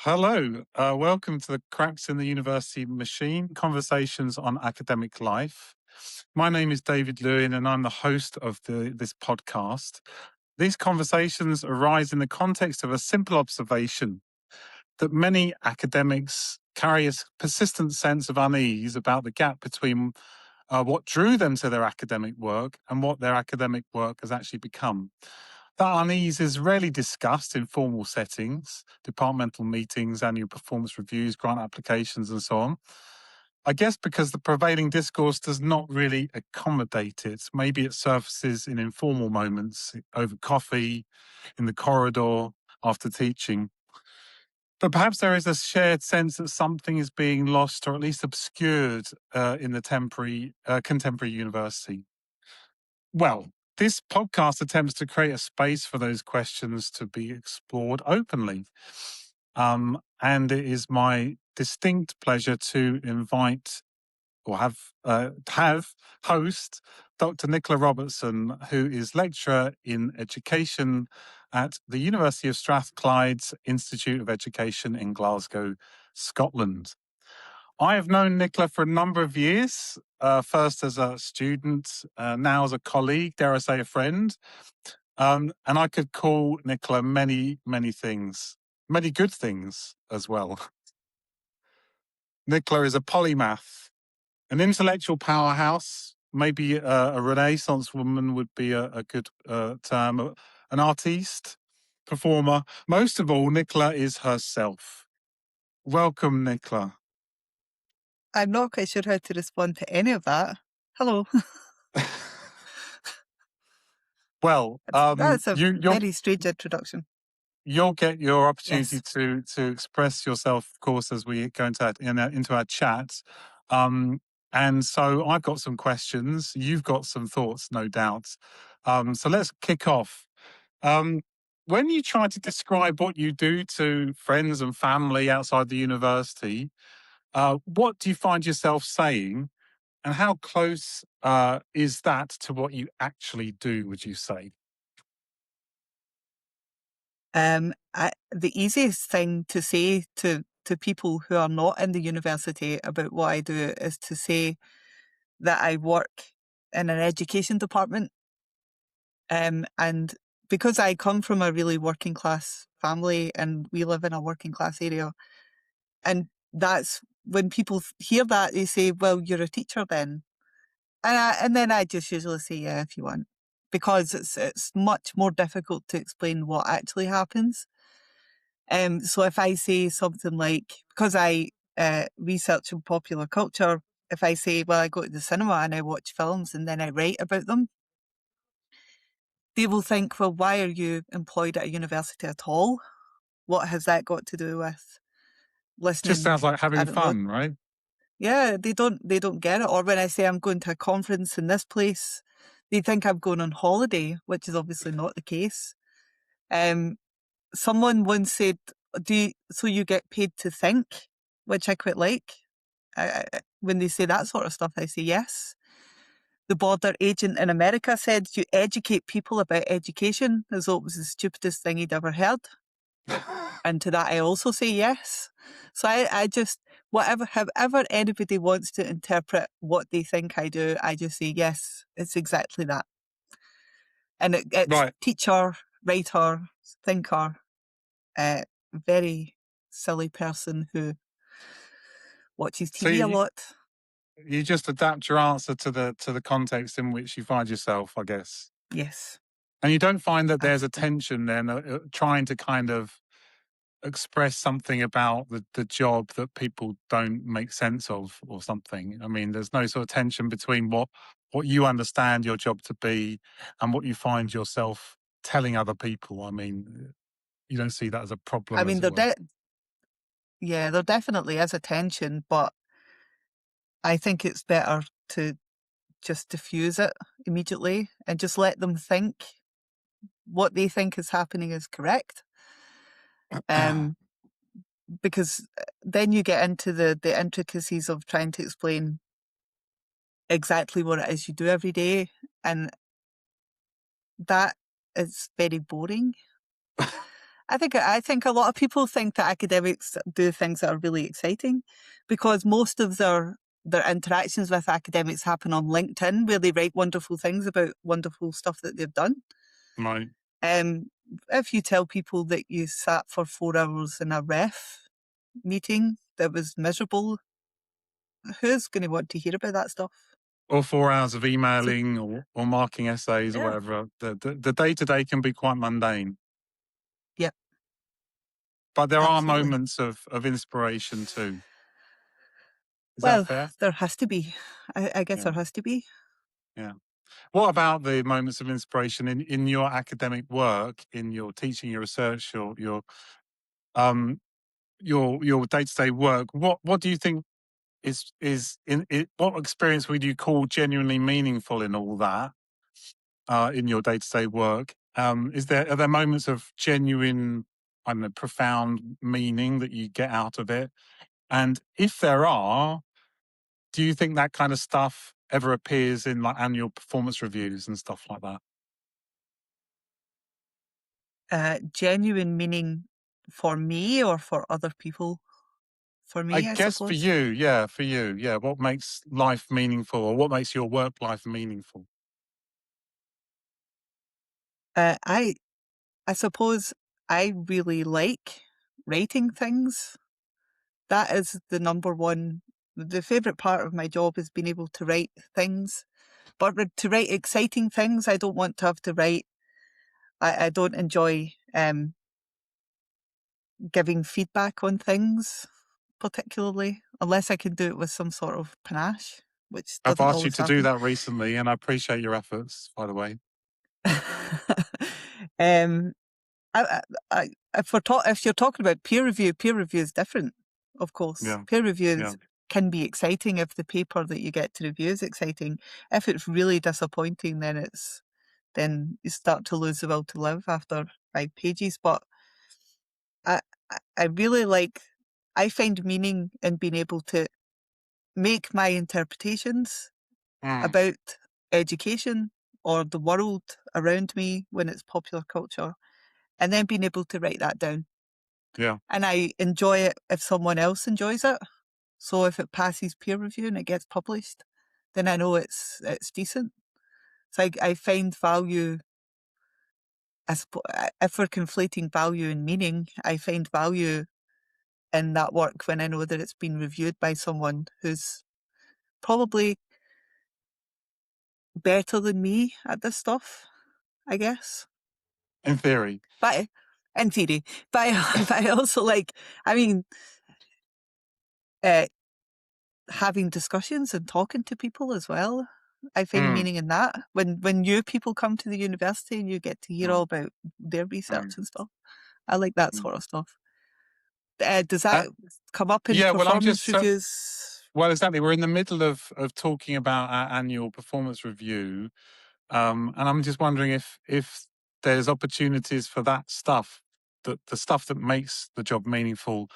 Hello, welcome to the Cracks in the University Machine, Conversations on Academic Life. My name is David Lewin and I'm the host of this podcast. These conversations arise in the context of a simple observation that many academics carry a persistent sense of unease about the gap between what drew them to their academic work and what their academic work has actually become. That unease is rarely discussed in formal settings, departmental meetings, annual performance reviews, grant applications, and so on. I guess because the prevailing discourse does not really accommodate it. Maybe it surfaces in informal moments, over coffee, in the corridor, after teaching. But perhaps there is a shared sense that something is being lost or at least obscured in the contemporary university. Well, this podcast attempts to create a space for those questions to be explored openly. And it is my distinct pleasure to invite or have host Dr. Nicola Robertson, who is lecturer in education at the University of Strathclyde's Institute of Education in Glasgow, Scotland. I have known Nicola for a number of years, first as a student, now as a colleague, dare I say a friend. And I could call Nicola many, many things, many good things as well. Nicola is a polymath, an intellectual powerhouse, maybe a Renaissance woman would be a good term, an artiste, performer. Most of all, Nicola is herself. Welcome, Nicola. I'm not quite sure how to respond to any of that. Hello. Well, That's a you'll very strange introduction. get your opportunity Yes. to express yourself, of course, as we go into our chat. And so I've got some questions. You've got some thoughts, no doubt. So let's kick off. When you try to describe what you do to friends and family outside the university, what do you find yourself saying? And how close is that to what you actually do, would you say? The easiest thing to say to people who are not in the university about what I do is to say that I work in an education department. And because I come from a really working class family and we live in a working class area, and that's when people hear that, they say, well, you're a teacher then. And then I just usually say, yeah, if you want, because it's much more difficult to explain what actually happens. So if I say something like, because I research in popular culture, if I say, well, I go to the cinema and I watch films and then I write about them, they will think, well, why are you employed at a university at all? What has that got to do with Just listening? sounds like I having don't know. fun, right? Yeah, they don't get it. Or when I say I'm going to a conference in this place, they think I'm going on holiday, which is obviously not the case. Um, Someone once said, so you get paid to think?" Which I quite like. When they say that sort of stuff, I say yes. The border agent in America said, "You educate people about education," as though it was the stupidest thing he'd ever heard. And to that, I also say yes. So I just, however anybody wants to interpret what they think I do, I just say yes, it's exactly that. And it's Right. teacher, writer, thinker, very silly person who watches So TV a lot. you just adapt your answer to the context in which you find yourself, I guess. Yes, And you don't find that there's a absolutely. tension then, trying to kind of express something about the job that people don't make sense of or something. I mean, there's no sort of tension between what you understand your job to be and what you find yourself telling other people. I mean, you don't see that as a I problem, mean, as it were. yeah, there definitely is a tension, but I think it's better to just diffuse it immediately and just let them think what they think is happening is correct. Because then you get into the intricacies of trying to explain exactly what it is you do every day. And that is very boring. I think a lot of people think that academics do things that are really exciting because most of their interactions with academics happen on LinkedIn, where they write wonderful things about wonderful stuff that they've done. Right. If you tell people that you sat for 4 hours in a ref meeting that was miserable, who's going to want to hear about that stuff? Or 4 hours of So, emailing or marking essays or yeah, whatever. The day-to-day can be quite mundane. yeah, But there are absolutely. moments of inspiration too. Is that Well, fair? there has to be. I guess Yeah. there has to be. Yeah. What about the moments of inspiration in your academic work, in your teaching, your research, um your day-to-day work? What do you think is in it, what experience would you call genuinely meaningful in all that, in your day-to-day work? Are there moments of genuine, I don't know, profound meaning that you get out of it? And if there are, do you think that kind of stuff ever appears in like annual performance reviews and stuff like that? Genuine meaning for me or for other people? For I me, I guess for suppose. you, yeah, for you, yeah. What makes life meaningful, or what makes your work life meaningful? I suppose I really like writing things. That is the number one. The favorite part of my job is being able to write things, but to write exciting things, I don't want to have to write. I don't enjoy giving feedback on things particularly, unless I can do it with some sort of panache, which I've doesn't asked you always to do happen. that recently, and I appreciate your efforts, by the way. um, if you're talking about peer review is different, of course. Yeah, Peer reviews yeah. can be exciting if the paper that you get to review is exciting. If it's really disappointing, then you start to lose the will to live after 5 pages. But I I really like I find meaning in being able to make my interpretations Mm, about education or the world around me when it's popular culture, and then being able to write that down. yeah. And I enjoy it if someone else enjoys it. So if it passes peer review and it gets published, then I know it's decent. So I find value. If we're conflating value and meaning, I find value in that work when I know that it's been reviewed by someone who's probably better than me at this stuff, I guess. In theory. But in theory, but but I also like. I mean, uh, having discussions and talking to people as well. I find Mm, meaning in that. When new people come to the university and you get to hear all mm, about their research mm, and stuff. I like that mm. sort of stuff. Does Uh, that come up in yeah, well, performance reviews? well, exactly. We're in the middle of talking about our annual performance review, and I'm just wondering if there's opportunities for that stuff, the stuff that makes the job meaningful,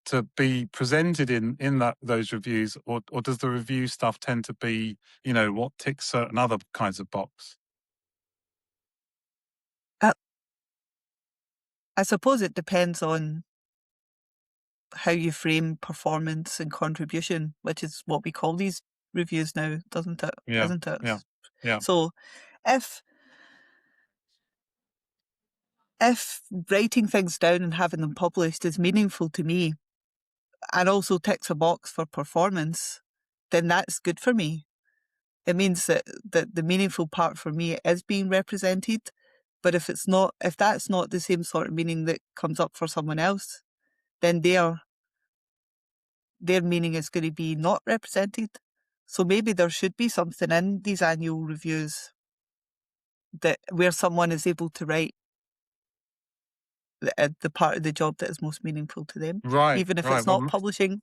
to be presented in those reviews, or does the review stuff tend to be, what ticks certain other kinds of box? Uh, I suppose it depends on how you frame performance and contribution, which is what we call these reviews now, doesn't it? Yeah, Isn't it? yeah, yeah. So if if writing things down and having them published is meaningful to me and also ticks a box for performance, then that's good for me. It means that the meaningful part for me is being represented. But if that's not the same sort of meaning that comes up for someone else, then their meaning is going to be not represented. So maybe there should be something in these annual reviews that where someone is able to write the part of the job that is most meaningful to them, Right, even if right. it's Well, not publishing.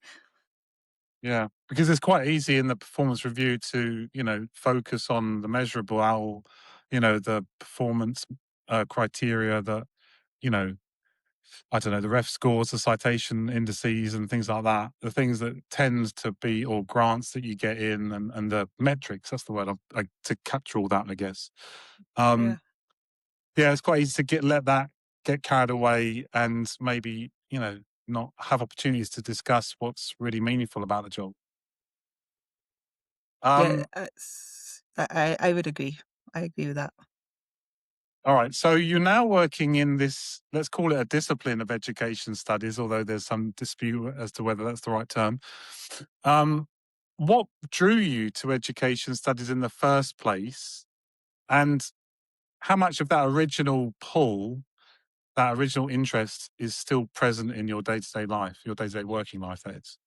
yeah, because it's quite easy in the performance review to, focus on the measurable, the performance criteria that, you know, I don't know, the ref scores, the citation indices and things like that. The things that tend to be, or grants that you get in, and the metrics, that's the word, to capture all that, I guess. Yeah. Um, yeah, it's quite easy to let that get carried away and maybe, not have opportunities to discuss what's really meaningful about the job. Yeah, Um, I would agree. I agree with that. all right. So you're now working in this, let's call it a discipline of education studies, although there's some dispute as to whether that's the right term. Um, what drew you to education studies in the first place? And how much of that original pull, that original interest is still present in your day-to-day life, your day-to-day working life, that is?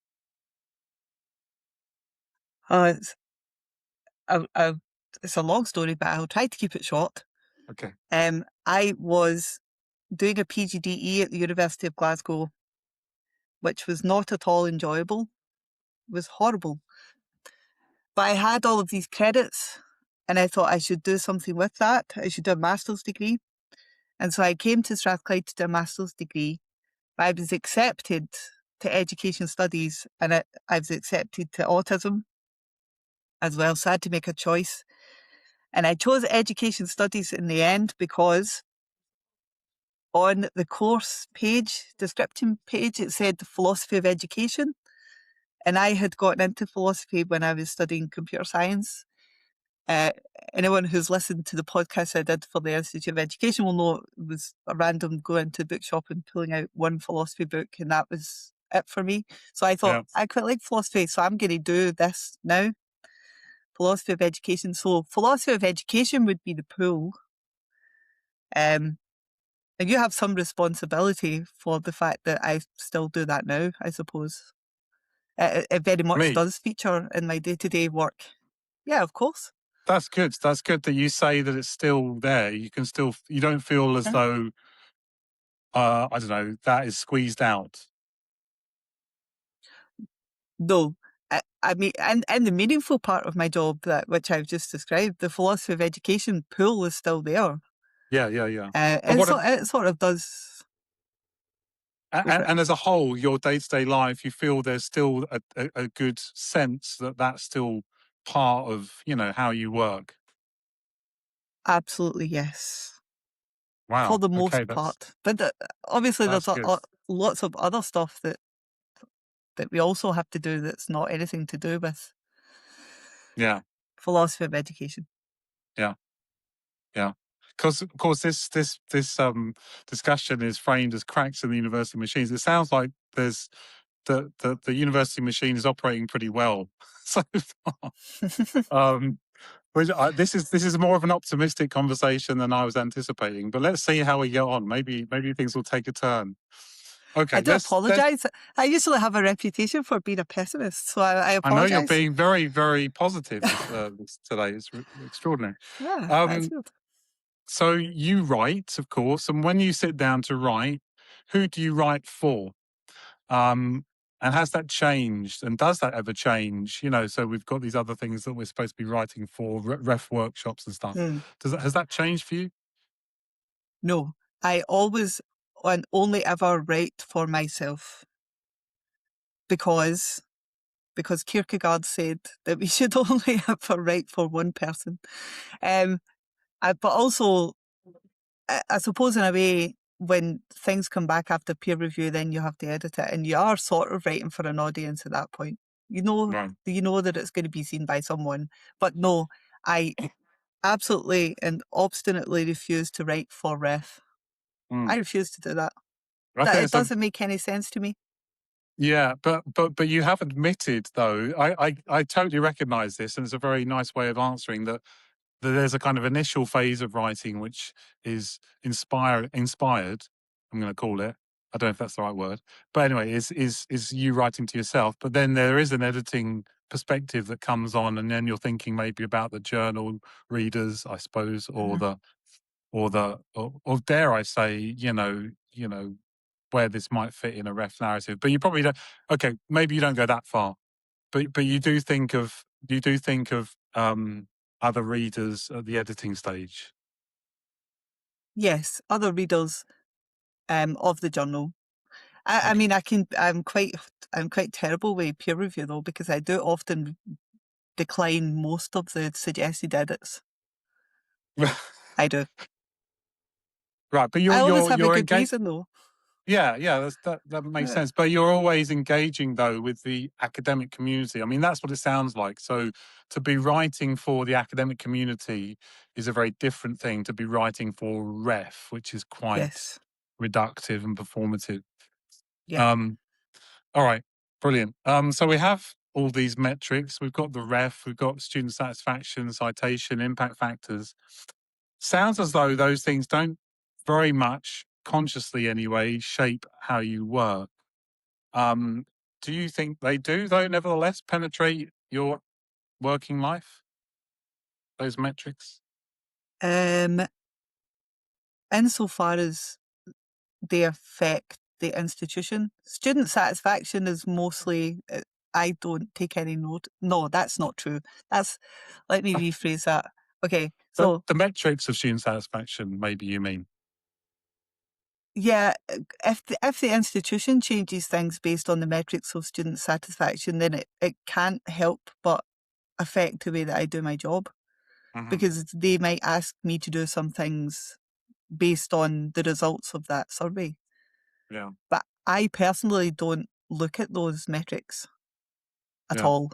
It's, it's a long story, but I'll try to keep it short. Okay. I was doing a PGDE at the University of Glasgow, which was not at all enjoyable. It was horrible. But I had all of these credits and I thought I should do something with that. I should do a master's degree. And so I came to Strathclyde to do a master's degree. But I was accepted to education studies and I was accepted to autism as well. So I had to make a choice. And I chose education studies in the end because on the course page, description page, it said philosophy of education. And I had gotten into philosophy when I was studying computer science. Uh, Anyone who's listened to the podcast I did for the Institute of Education will know it was a random going to the bookshop and pulling out one philosophy book, and that was it for me. So I thought, Yeah. I quite like philosophy, so I'm going to do this now, philosophy of education. So philosophy of education would be the pool. Um, and you have some responsibility for the fact that I still do that now, I suppose. It very much Me. does feature in my day-to-day work. Yeah, of course. That's good. That's good that you say that it's still there. You can still, you don't feel as Yeah. though, I don't know, that is squeezed out. No, I mean, and the meaningful part of my job, that which I've just described, the philosophy of education pool is still there. Yeah, yeah, yeah. But It, it sort of does go for it. and as a whole, your day-to-day life, you feel there's still a good sense that that's still part of, how you work. Absolutely, yes, for Wow. the Okay, most part. But obviously, that's there's good. lots of other stuff that we also have to do that's not anything to do with Yeah, philosophy of education. yeah, yeah. Because of course this discussion is framed as cracks in the university machines. It sounds like there's the university machine is operating pretty well so far. Um, this is more of an optimistic conversation than I was anticipating. But let's see how we get on. Maybe things will take a turn. I Okay, do let's. apologise. I usually have a reputation for being a pessimist, so I I know you're apologise. being very very positive today. It's extraordinary. Yeah, that's Um, good. so you write, of course, and when you sit down to write, who do you write for? Um, and has that changed? And does that ever change? So we've got these other things that we're supposed to be writing for, ref workshops and stuff. Hmm. Has that changed for you? No, I always and only ever write for myself because Kierkegaard said that we should only ever write for one person. Um, but also, I suppose in a way, when things come back after peer review, then you have to edit it, and you are sort of writing for an audience at that point. Right. You know that it's going to be seen by someone. But no, I absolutely and obstinately refuse to write for ref. Mm. I refuse to do that. I That think it it's a doesn't make any sense to me. yeah, but you have admitted though. I totally recognise this, and it's a very nice way of answering that there's a kind of initial phase of writing which is inspired. I'm going to call it. I don't know if that's the right word, but anyway, is you writing to yourself. But then there is an editing perspective that comes on, and then you're thinking maybe about the journal readers, I suppose, Mhm. or dare I say, where this might fit in a ref narrative. But you probably don't. Okay, maybe you don't go that far, but you do think of other readers at the editing stage. Yes, other readers of the journal. I Okay. mean, I'm quite terrible with peer review though, because I do often decline most of the suggested edits. I do. Right, but I always have a you're good engaged. reason, though. Yeah, that makes sense. But you're always engaging though with the academic community. I mean, that's what it sounds like. So to be writing for the academic community is a very different thing to be writing for ref, which is quite Yes. reductive and performative. Yeah. Um, all right, brilliant. So we have all these metrics. We've got the ref, we've got student satisfaction, citation, impact factors. Sounds as though those things don't very much, consciously anyway, shape how you work. Um, do you think they do, though, nevertheless, penetrate your working life, those metrics? Um, Insofar as they affect the institution, student satisfaction is mostly. I don't take any note. No, that's not true. That's. Let me rephrase that. Okay, so The metrics of student satisfaction, maybe you mean? yeah, if the institution changes things based on the metrics of student satisfaction, then it can't help but affect the way that I do my job, Hmm. because they might ask me to do some things based on the results of that survey. Yeah, But I personally don't look at those metrics at yeah, all.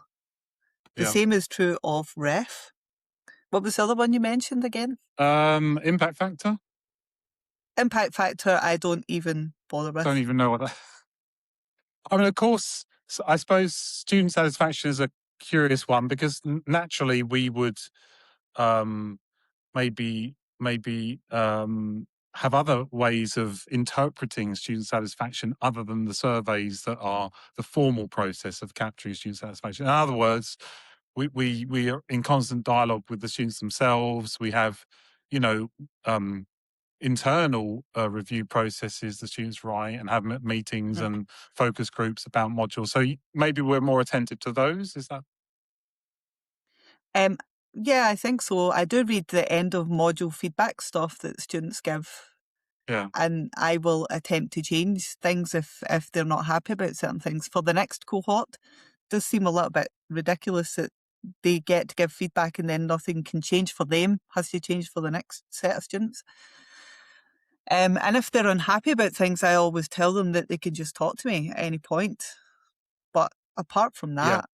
The yeah. same is true of ref. What was the other one you mentioned again? Impact factor? Impact factor, I don't even bother Don't with. even know what that. I mean, of course, I suppose student satisfaction is a curious one because naturally we would um, maybe have other ways of interpreting student satisfaction other than the surveys that are the formal process of capturing student satisfaction. In other words, we are in constant dialogue with the students themselves. We have, you know, um, internal review processes the students write and have meetings Mm. and focus groups about modules. So maybe we're more attentive to those. Is that? Um, yeah, I think so. I do read the end of module feedback stuff that students give, Yeah, and I will attempt to change things if they're not happy about certain things for the next cohort. It does seem a little bit ridiculous that they get to give feedback and then nothing can change for them, has to change for the next set of students. And if they're unhappy about things, I always tell them that they can just talk to me at any point. But apart from yeah, that,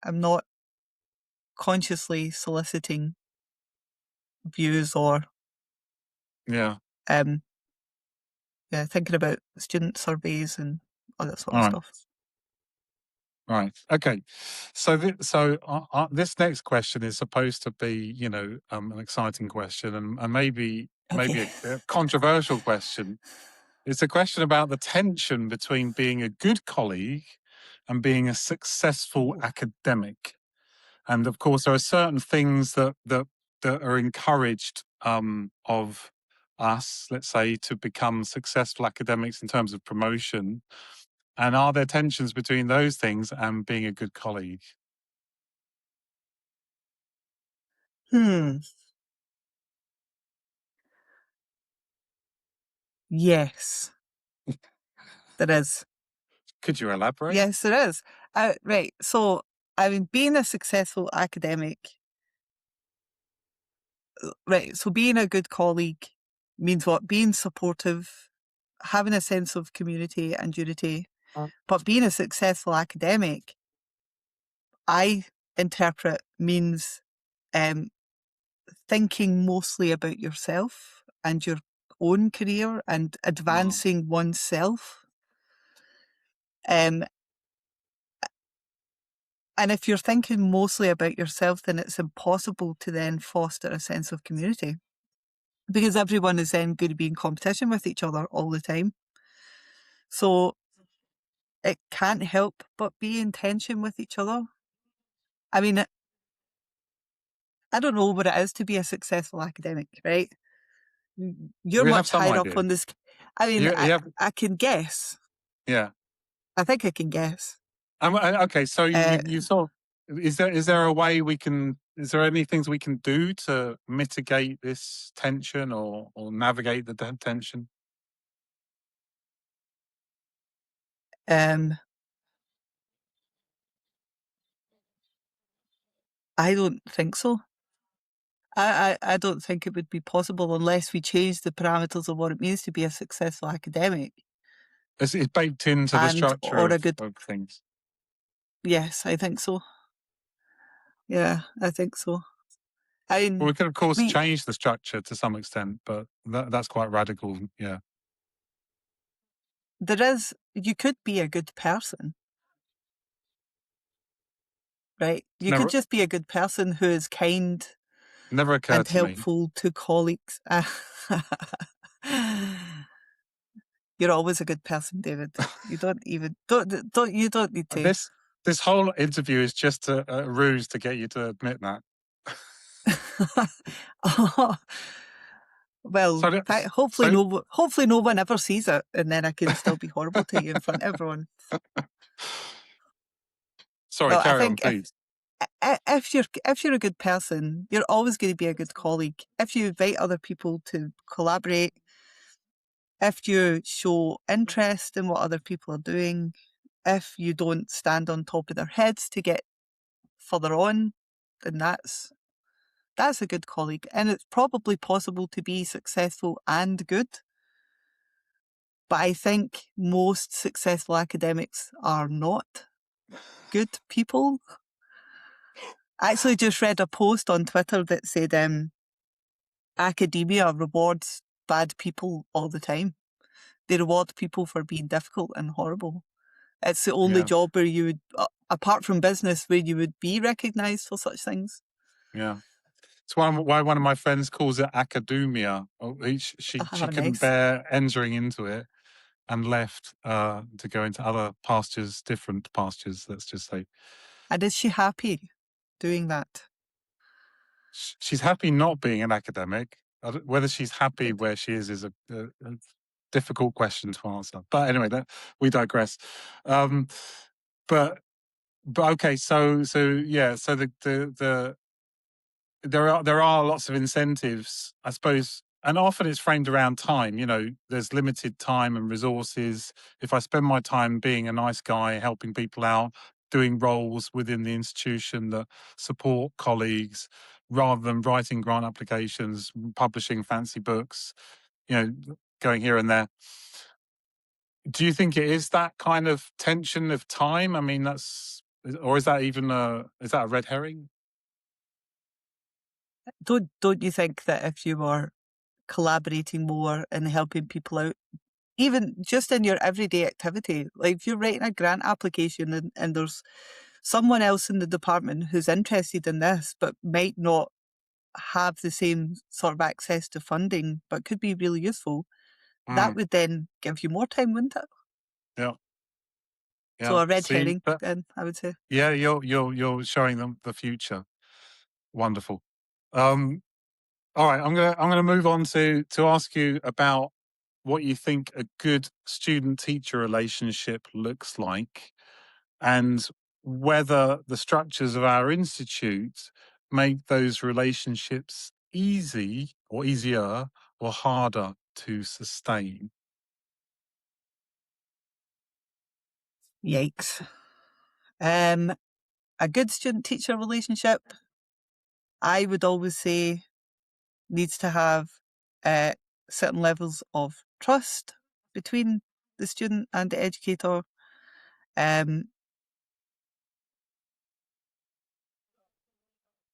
I'm not consciously soliciting views or yeah. um, yeah, thinking about student surveys and all that sort All of right. stuff. Right. Okay. So, this next question is supposed to be, an exciting question and maybe Okay. a controversial question. It's a question about the tension between being a good colleague and being a successful academic. And of course, there are certain things that are encouraged of us, let's say, to become successful academics in terms of promotion. And are there tensions between those things and being a good colleague? Hmm. Yes, there is. Could you elaborate? Yes, there is. Right. So, I mean, being a successful academic, right. So, being a good colleague means what? Being supportive, having a sense of community and unity. But being a successful academic, I interpret means um, thinking mostly about yourself and your own career and Mm, advancing oneself. Um, and if you're thinking mostly about yourself, then it's impossible to then foster a sense of community because everyone is then going to be in competition with each other all the time. So it can't help but be in tension with each other. I mean, I don't know what it is to be a successful academic, right? You're we have much some higher up idea. on this. I mean, You have, I can guess. yeah. I think I can guess. Okay, so Uh, you sort of, is there a way we can, is there any things we can do to mitigate this tension or navigate the tension? um, I don't think so. I don't think it would be possible unless we change the parameters of what it means to be a successful academic. It's baked into the And structure or a of, good, of things. yes, I think so. Yeah, I think so. I Well, mean, we could, of course, we change the structure to some extent, but that's quite radical. Yeah. there is you could be a good person, right? You could Never, just be a good person who is kind never occurred and to me. helpful to colleagues. You're always a good person, David. You don't even don't you don't need to. This whole interview is just a ruse to get you to admit that. Well, So, hopefully so no one ever sees it, and then I can still be horrible to you in front of everyone. sorry, Well, I carry on, think please. if you're a good person, you're always going to be a good colleague. If you invite other people to collaborate, if you show interest in what other people are doing, if you don't stand on top of their heads to get further on, then that's a good colleague. And it's probably possible to be successful and good. But I think most successful academics are not good people. I actually just read a post on Twitter that said academia rewards bad people all the time. They reward people for being difficult and horrible. It's the only Yeah, job where you would, apart from business, where you would be recognised for such things. yeah. It's why one of my friends calls it academia. Oh, she couldn't Nice. bear entering into it and left to go into other pastures, different pastures. Let's just say And is she happy doing that? she's happy not being an academic. Whether she's happy Good. where she is a difficult question to answer. But anyway, we digress. Um, but okay, so yeah, so the there are lots of incentives, I suppose, and often it's framed around time. You know, there's limited time and resources. If I spend my time being a nice guy, helping people out, doing roles within the institution that support colleagues, rather than writing grant applications, publishing fancy books, you know, going here and there. Do you think it is that kind of tension of time? I mean, or is that even is that a red herring? Don't you think that if you were collaborating more and helping people out, even just in your everyday activity, like if you're writing a grant application and there's someone else in the department who's interested in this but might not have the same sort of access to funding but could be really useful, that Mm, would then give you more time, wouldn't it? yeah, So yeah. a red See, herring, but then, I would say. yeah, you're showing them the future. Wonderful. Um, all right, I'm gonna move on to ask you about what you think a good student-teacher relationship looks like, and whether the structures of our institute make those relationships easy or easier or harder to sustain. Yikes. Um, a good student-teacher relationship, I would always say, needs to have uh, certain levels of trust between the student and the educator. Um,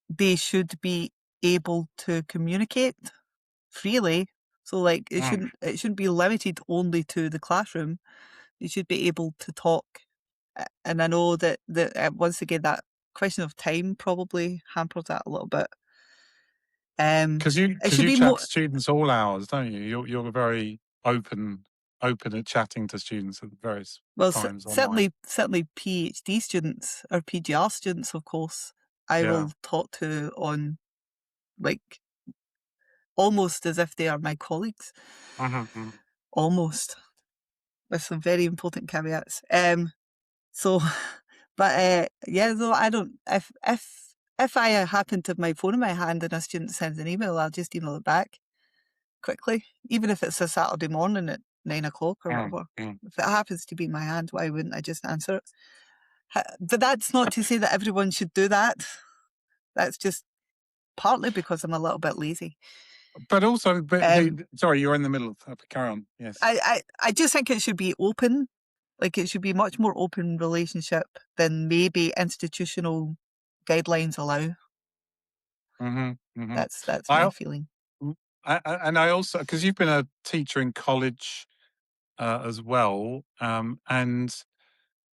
they should be able to communicate freely. So, like, Mm. it shouldn't be limited only to the classroom. They should be able to talk. And I know that once again that question of time probably hampers that a little bit. Because you It because should you be chat more. to students all hours, don't you? You're very open at chatting to students at various Well, times online. certainly PhD students or PGR students, of course, I Yeah. will talk to on, like, almost as if they are my colleagues, Mhm, mhm. almost, with some very important caveats. So, but yeah, though I don't. If I happen to have my phone in my hand and a student sends an email, I'll just email it back quickly, even if it's a Saturday morning at 9 o'clock or Mm, whatever. mm. If it happens to be in my hand, why wouldn't I just answer it? But that's not to say that everyone should do that. That's just partly because I'm a little bit lazy. But also, Um, sorry, you're in the middle of carry on. Yes. I just think it should be open. Like it should be much more open relationship than maybe institutional guidelines allow. Mm-hmm, mm-hmm. That's my I, feeling. and I also, because you've been a teacher in college as well, and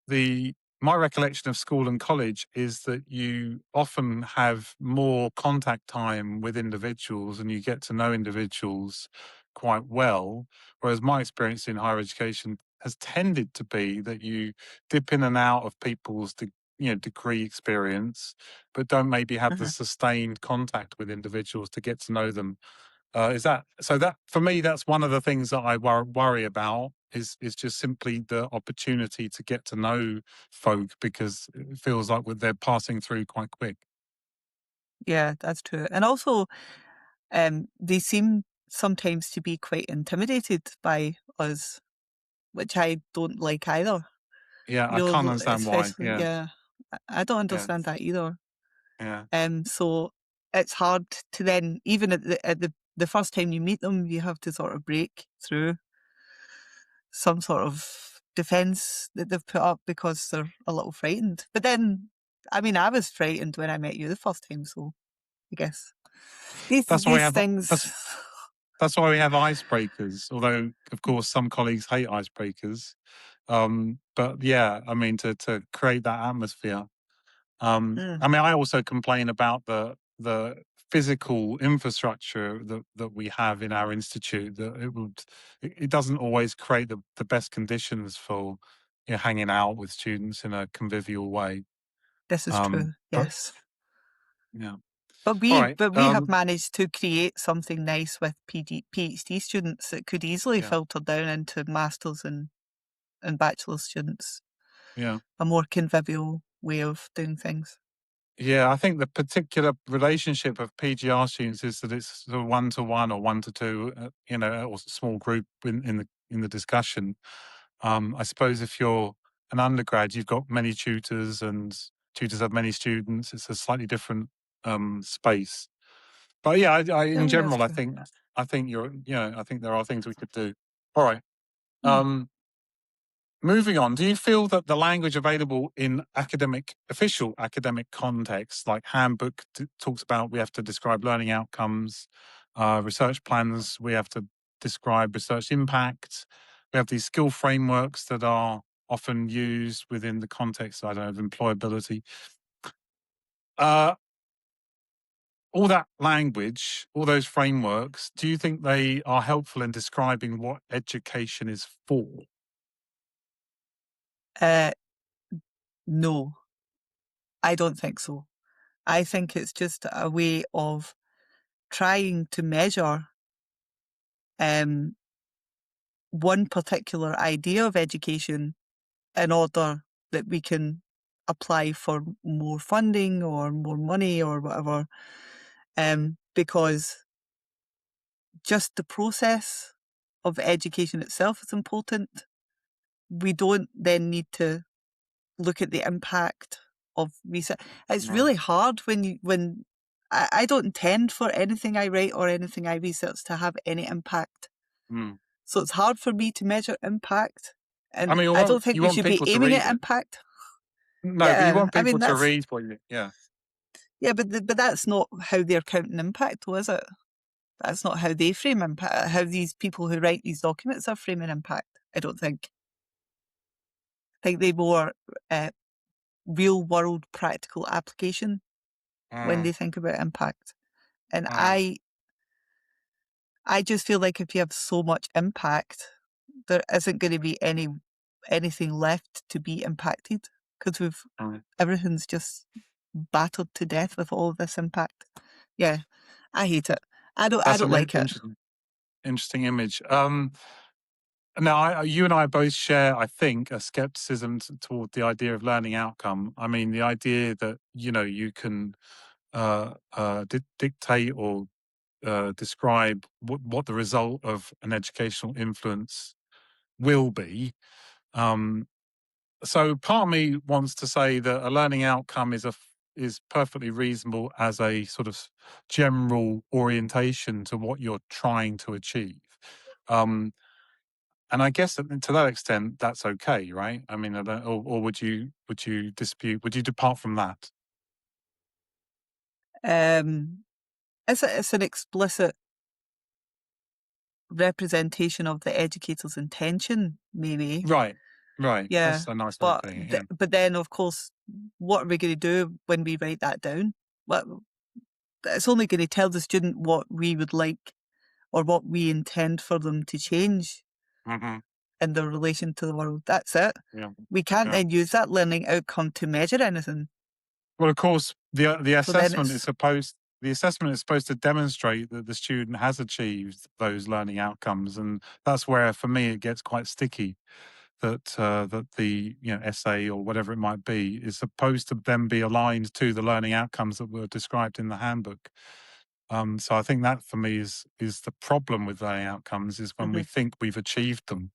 the my recollection of school and college is that you often have more contact time with individuals and you get to know individuals quite well, whereas my experience in higher education has tended to be that you dip in and out of people's degree experience, but don't maybe have the Uh-huh. sustained contact with individuals to get to know them. Is that so? That for me, that's one of the things that I worry about. Is just simply the opportunity to get to know folk, because it feels like they're passing through quite quick. Yeah, that's true. And also, they seem sometimes to be quite intimidated by us, which I don't like either. Yeah, You I can't know, understand why. especially, Yeah, yeah, I don't yeah, understand that either. yeah. So it's hard to then, even at the first time you meet them, you have to sort of break through some sort of defense that they've put up because they're a little frightened. But then, I mean, I was frightened when I met you the first time, so I guess these That's why we these have things. that's why we have icebreakers. Although, of course, some colleagues hate icebreakers. But yeah, I mean, to create that atmosphere. Mm, I mean, I also complain about the physical infrastructure that we have in our institute. That it doesn't always create the best conditions for hanging out with students in a convivial way. this is true. But Yes. yeah, But all we right. but we have managed to create something nice with PhD students that could easily Yeah, filter down into masters and bachelor students. yeah. A more convivial way of doing things. Yeah, I think the particular relationship of PGR students is that it's sort of 1-to-1 or 1-to-2, or small group in the discussion. I suppose if you're an undergrad, you've got many tutors, and tutors have many students. It's a slightly different space. But yeah, in Yeah, that's general, true. I think I think there are things we could do. All right. Mm. Um, Moving on, do you feel that the language available in official academic contexts, like handbook talks about we have to describe learning outcomes, research plans, we have to describe research impact, we have these skill frameworks that are often used within the context, I don't know, of employability. Uh, all that language, all those frameworks, do you think they are helpful in describing what education is for? Uh, no, I don't think so. I think it's just a way of trying to measure um, one particular idea of education in order that we can apply for more funding or more money or whatever. Because just the process of education itself is important. We don't then need to look at the impact of research. It's Right. really hard when I don't intend for anything I write or anything I research to have any impact. Mm. So it's hard for me to measure impact. I And mean, I don't think you we want should be people to aiming read at it. impact. No, but you Yeah, want I mean people to that's read what you. Yeah. yeah, but that's not how they're counting impact, though, is it? That's not how they frame impact. How these people who write these documents are framing impact. I don't think. I think they more uh, real world practical application when Mm, they think about impact. And mm, I just feel like if you have so much impact, there isn't going to be anything left to be impacted because we've mm. everything's just battered to death with all of this impact. Yeah, I hate it. I That's don't an like it. interesting image. Now, you and I both share, I think, a skepticism toward the idea of learning outcome. I mean, the idea that you can dictate or describe what the result of an educational influence will be. Um, so, part of me wants to say that a learning outcome is is perfectly reasonable as a sort of general orientation to what you're trying to achieve. And I guess that to that extent, that's okay, right? I mean, or would you dispute? Would you depart from that? Um, it's an explicit representation of the educator's intention, maybe. Right, right. Yeah, That's a nice way of but putting it. Yeah. but then of course, what are we going to do when we write that down? What it's only going to tell the student what we would like or what we intend for them to change Hmm. in their relation to the world. That's it. Yeah. We can't Yeah. then use that learning outcome to measure anything. Well, of course, the So then assessment is it's supposed to demonstrate that the student has achieved those learning outcomes, and that's where, for me, it gets quite sticky. That the essay or whatever it might be is supposed to then be aligned to the learning outcomes that were described in the handbook. So I think that for me is the problem with learning outcomes is when we mhm, think we've achieved them.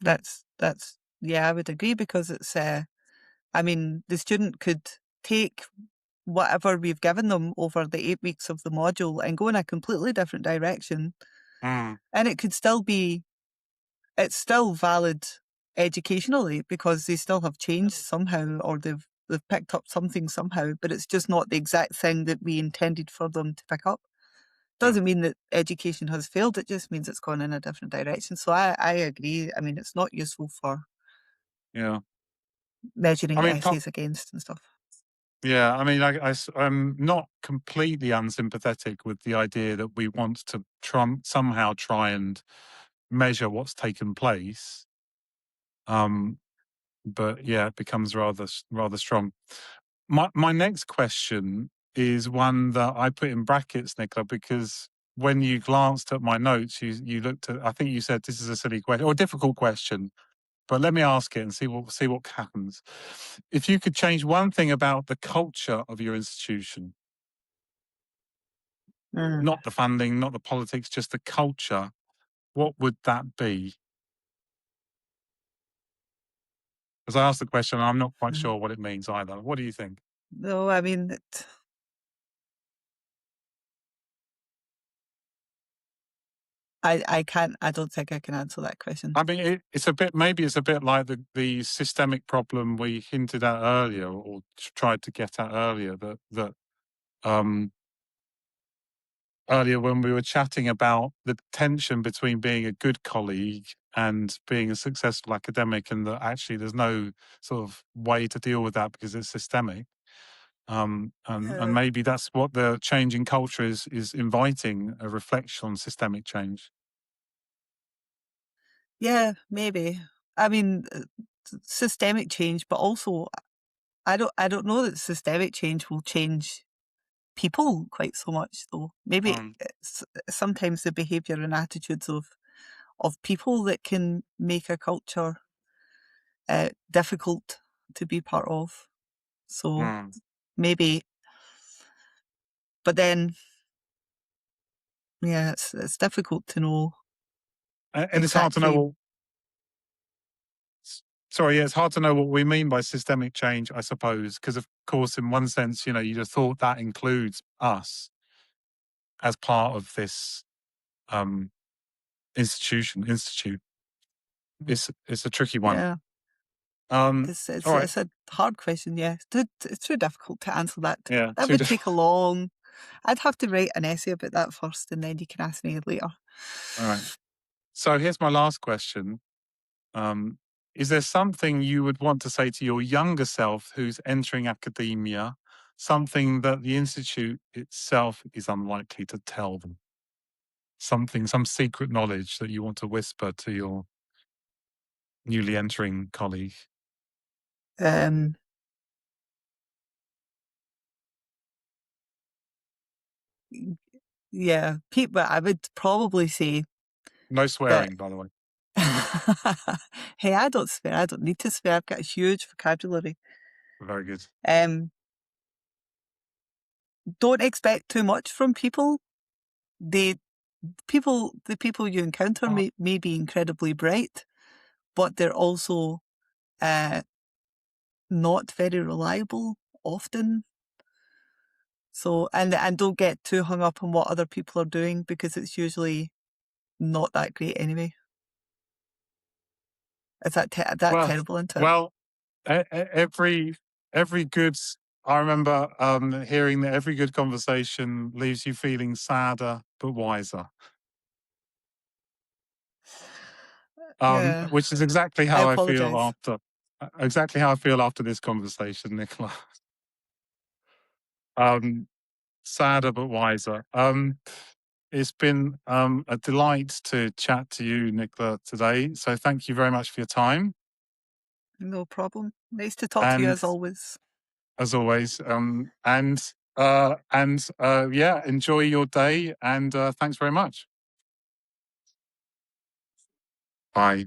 that's yeah, I would agree because it's I mean the student could take whatever we've given them over the 8 weeks of the module and go in a completely different direction, Mm, and it could still be it's still valid educationally because they still have changed somehow or they've picked up something somehow, but it's just not the exact thing that we intended for them to pick up. yeah, Doesn't mean that education has failed, it just means it's gone in a different direction. So I agree. I mean, it's not useful for yeah. I measuring mean, essays against and stuff. yeah. I mean, I'm not completely unsympathetic with the idea that we want to somehow try and measure what's taken place. Um, but yeah, it becomes rather strong. My next question is one that I put in brackets, Nicola, because when you glanced at my notes, you looked at. I think you said this is a silly question or a difficult question, but let me ask it and see what happens. If you could change one thing about the culture of your institution, Mm. not the funding, not the politics, just the culture, what would that be? Because I asked the question, and I'm not quite Mm. sure what it means either. What do you think? No, I mean, I can't, I don't think I can answer that question. I mean, it's a bit. Maybe it's a bit like the systemic problem we hinted at earlier, or tried to get at earlier. Um, Earlier when we were chatting about the tension between being a good colleague and being a successful academic, and that actually there's no sort of way to deal with that because it's systemic. And Uh, maybe that's what the change in culture is inviting, a reflection on systemic change. yeah, maybe. I mean, systemic change, but also I don't know that systemic change will change people quite so much though. Maybe Mm, it's sometimes the behaviour and attitudes of people that can make a culture difficult to be part of. So mm. maybe, but then yeah, it's difficult to know And it's hard to know exactly. what. Sorry, yeah, it's hard to know what we mean by systemic change, I suppose, because of course, in one sense, you just thought that includes us as part of this um, institute. It's a tricky one. Yeah, Um, all right, it's a hard question. Yeah, it's too difficult to answer that. yeah, That would take a long. I'd have to write an essay about that first, and then you can ask me later. all right. So here's my last question. Um, is there something you would want to say to your younger self who's entering academia, something that the institute itself is unlikely to tell them? Some secret knowledge that you want to whisper to your newly entering colleague? Um, yeah, people. I would probably say No that. swearing, by the way. Hey, I don't swear. I don't need to swear. I've got a huge vocabulary. Very good. Um, don't expect too much from people. They the people you encounter may be incredibly bright, but they're also uh, not very reliable often. So, and don't get too hung up on what other people are doing, because it's usually not that great anyway. Is that Well, terrible, isn't it? well, every good. I remember hearing that every good conversation leaves you feeling sadder but wiser. Yeah, Which is exactly I how I feel apologise. after this conversation, Nicola. Sadder but wiser. It's been a delight to chat to you, Nicola, today. So thank you very much for your time. No problem. Nice to talk to you And as always. as always, yeah, enjoy your day. And thanks very much. Bye.